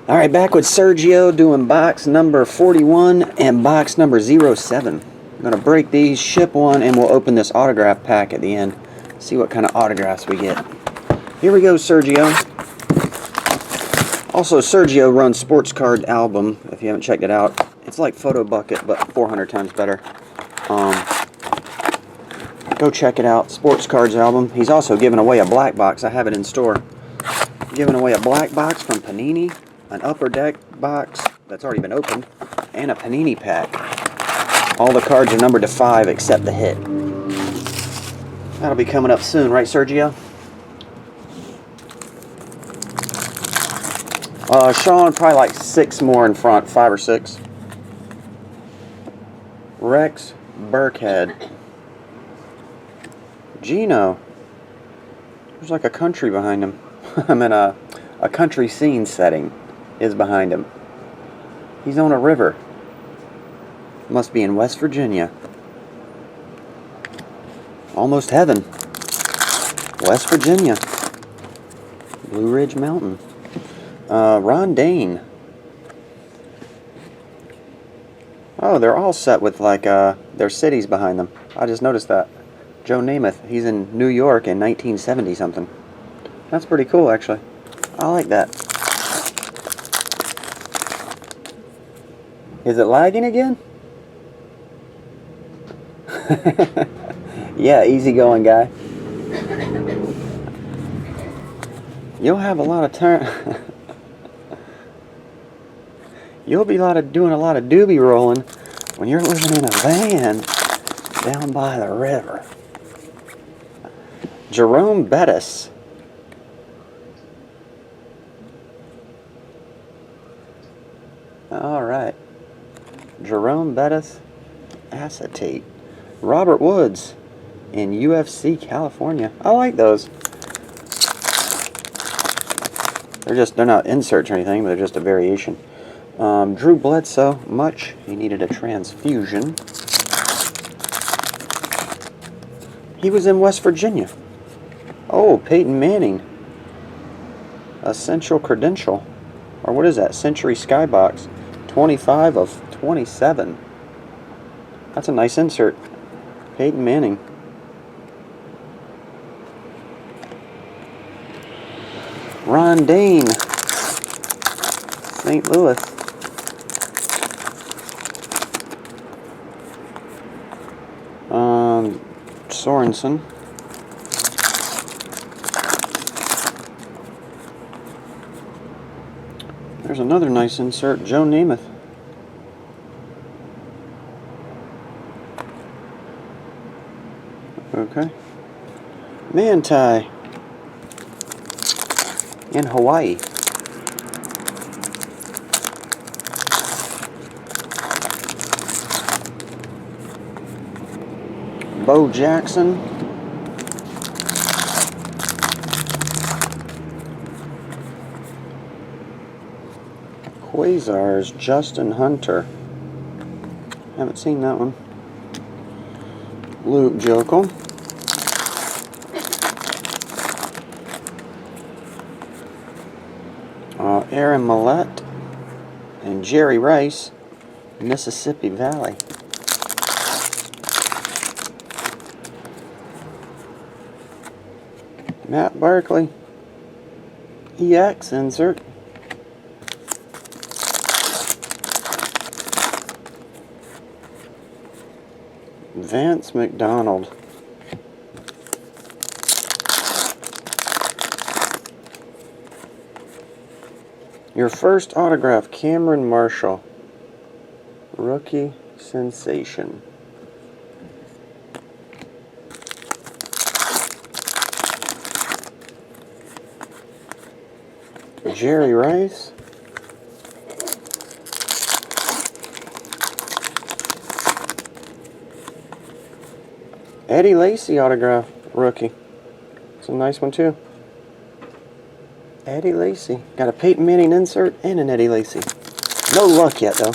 Alright, back with Sergio doing box number 41 and box number 07. I'm going to break these, ship one, and we'll open this autograph pack at the end. See what kind of autographs we get. Here we go, Sergio. Also, Sergio runs Sports Card Album, if you haven't checked it out. It's like Photo Bucket, but 400 times better. Go check it out, Sports Cards Album. He's also giving away a black box. I have it in store. Giving away a black box from Panini, an Upper Deck box that's already been opened, and a Panini pack. All the cards are numbered to 5 except the hit. That'll be coming up soon, right, Sergio? Sean, probably like 6 more in front, 5 or 6. Rex Burkhead. Gino. There's like a country behind him. I mean, a country scene setting is behind him. He's on a river. Must be in West Virginia. Almost heaven. West Virginia. Blue Ridge Mountain. Ron Dane. Oh, they're all set with like their cities behind them. I just noticed that. Joe Namath. He's in New York in 1970 something. That's pretty cool, actually. I like that. Is it lagging again? Yeah, easy going, guy. You'll have a lot of turn. You'll be doing a lot of doobie rolling when you're living in a van down by the river. Jerome Bettis. All right. Jerome Bettis, acetate. Robert Woods in UFC California. I like those. They're not inserts or anything, but they're just a variation. Drew Bledsoe, much. He needed a transfusion. He was in West Virginia. Oh, Peyton Manning. Essential Credential. Or what is that? Century Skybox. 25 of 27. That's a nice insert. Peyton Manning. Ron Dane. St. Louis. Sorensen. There's another nice insert, Joe Namath. Okay. Manti in Hawaii. Bo Jackson. Quasars, Justin Hunter. Haven't seen that one. Luke Jokel. Aaron Millette and Jerry Rice, Mississippi Valley. Matt Barkley, EX insert. Vance McDonald. Your first autograph, Cameron Marshall. Rookie sensation. Jerry Rice. Eddie Lacy autograph, rookie. It's a nice one too. Eddie Lacy. Got a Peyton Manning insert and an Eddie Lacy. No luck yet though.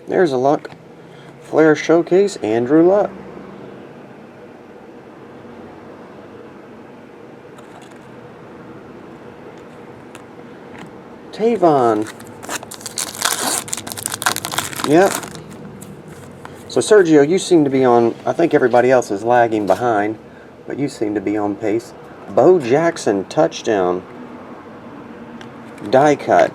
There's a luck. Flair Showcase, Andrew Luck. Tavon. Yep. So Sergio, you seem to be on, I think everybody else is lagging behind, but you seem to be on pace. Bo Jackson, touchdown. Die cut.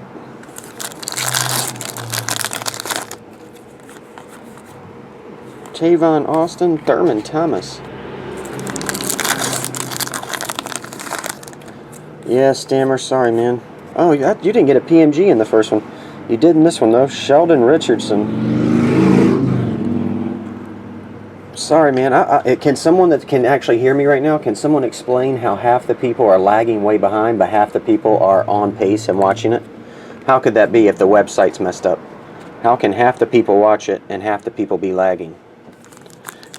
Tavon Austin, Thurman Thomas. Yeah, Stammer, sorry, man. Oh, you didn't get a PMG in the first one. You did in this one, though. Sheldon Richardson. Sorry, man. Can someone that can actually hear me right now, can someone explain how half the people are lagging way behind, but half the people are on pace and watching it? How could that be if the website's messed up? How can half the people watch it and half the people be lagging?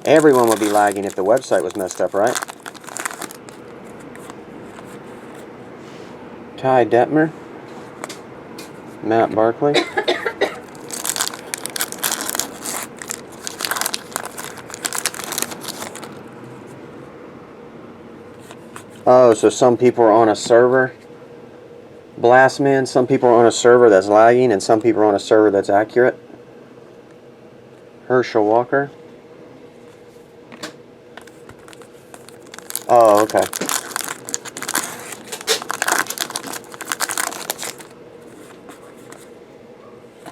Everyone would be lagging if the website was messed up, right? Ty Detmer. Matt Barkley. Oh, so some people are on a server. Blastman, some people are on a server that's lagging, and some people are on a server that's accurate. Herschel Walker. Oh, okay.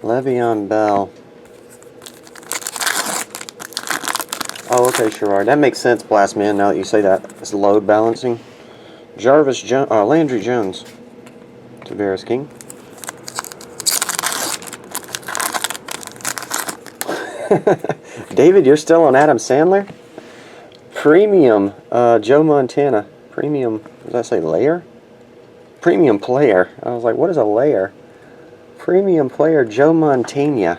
Le'Veon Bell. Oh, okay, Sherrard. That makes sense, Blastman, now that you say that. It's load balancing. Landry Jones. Tavares King. David, you're still on Adam Sandler? Premium, Joe Montana. Premium, does that say layer? Premium player. I was like, what is a layer? Premium player, Joe Montana.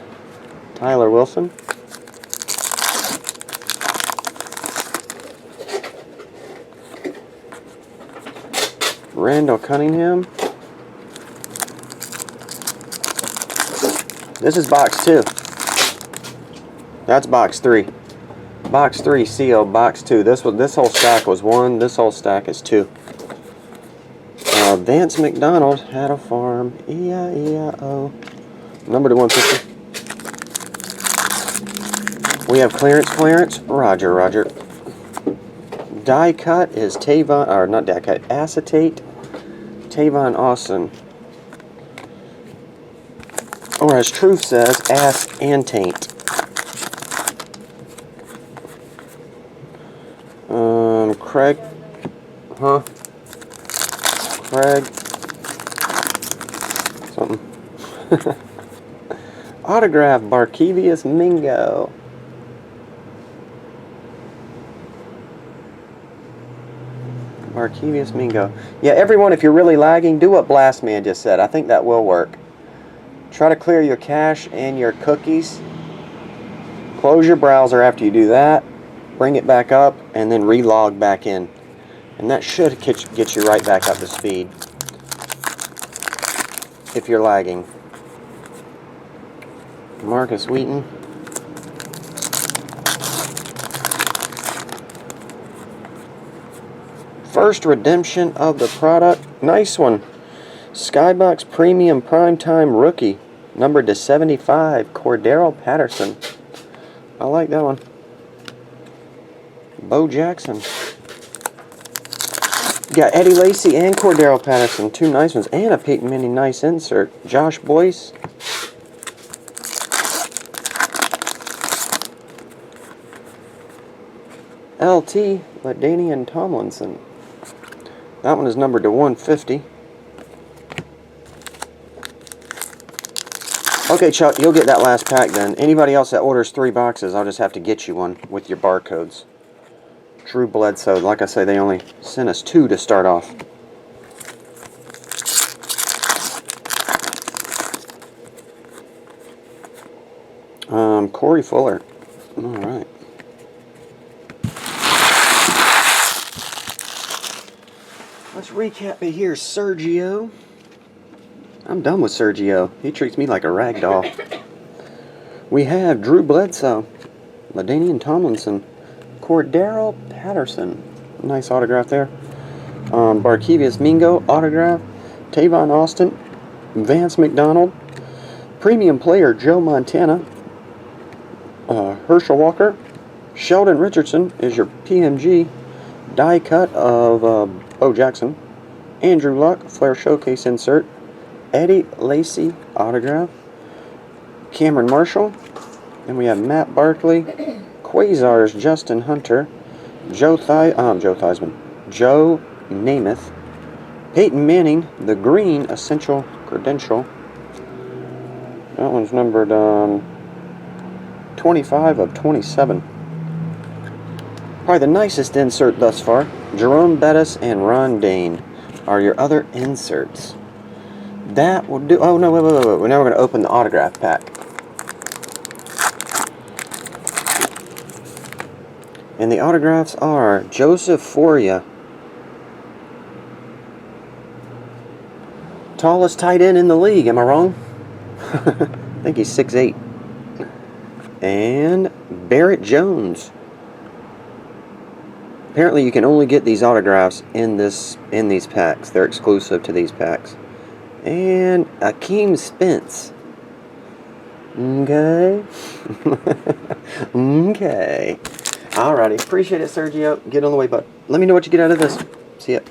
Tyler Wilson. Randall Cunningham. This is box 2. That's box 3. Box 3 CO, box 2. This whole stack was 1. This whole stack is 2. Vance McDonald had a farm. E-I-E-I-O. Number to 150. We have clearance. Roger. Die cut is Tavon, or not die cut, acetate. Tavon Austin. Or as Truth says, ass and taint. Craig. Craig. Something. Autograph, Barkevius Mingo. Barkevius Mingo. Yeah, everyone, if you're really lagging, do what Blastman just said. I think that will work. Try to clear your cache and your cookies. Close your browser after you do that. Bring it back up and then relog back in. And that should get you right back up to speed if you're lagging. Marcus Wheaton. First redemption of the product. Nice one. Skybox Premium Primetime Rookie. Numbered to 75. Cordero Patterson. I like that one. Bo Jackson. You got Eddie Lacy and Cordero Patterson. 2 nice ones. And a Peyton Manning nice insert. Josh Boyce. LT. LaDainian Tomlinson. That one is numbered to 150. Okay, Chuck, you'll get that last pack then. Anybody else that orders 3 boxes, I'll just have to get you one with your barcodes. Drew Bledsoe. Like I say, they only sent us 2 to start off. Corey Fuller. All right. Let's recap it here, Sergio. I'm done with Sergio. He treats me like a rag doll. We have Drew Bledsoe, LaDainian Tomlinson, Cordero Patterson. Nice autograph there. Barkevius Mingo, autograph. Tavon Austin. Vance McDonald, premium player Joe Montana, Herschel Walker, Sheldon Richardson is your PMG die cut of Bo Jackson, Andrew Luck, Flair Showcase insert, Eddie Lacy autograph, Cameron Marshall, and we have Matt Barkley, Quasars Justin Hunter, Joe Theismann, Joe Namath, Peyton Manning, the green essential credential. That one's numbered 25 of 27. Probably the nicest insert thus far. Jerome Bettis and Ron Dane are your other inserts. That will do. Oh, no, wait. Now we're going to open the autograph pack. And the autographs are Joseph Foria, tallest tight end in the league. Am I wrong? I think he's 6'8". And Barrett Jones. Apparently you can only get these autographs in these packs. They're exclusive to these packs. And Akeem Spence. Okay. Okay. Alrighty. Appreciate it, Sergio. Get on the way, bud. Let me know what you get out of this. See ya.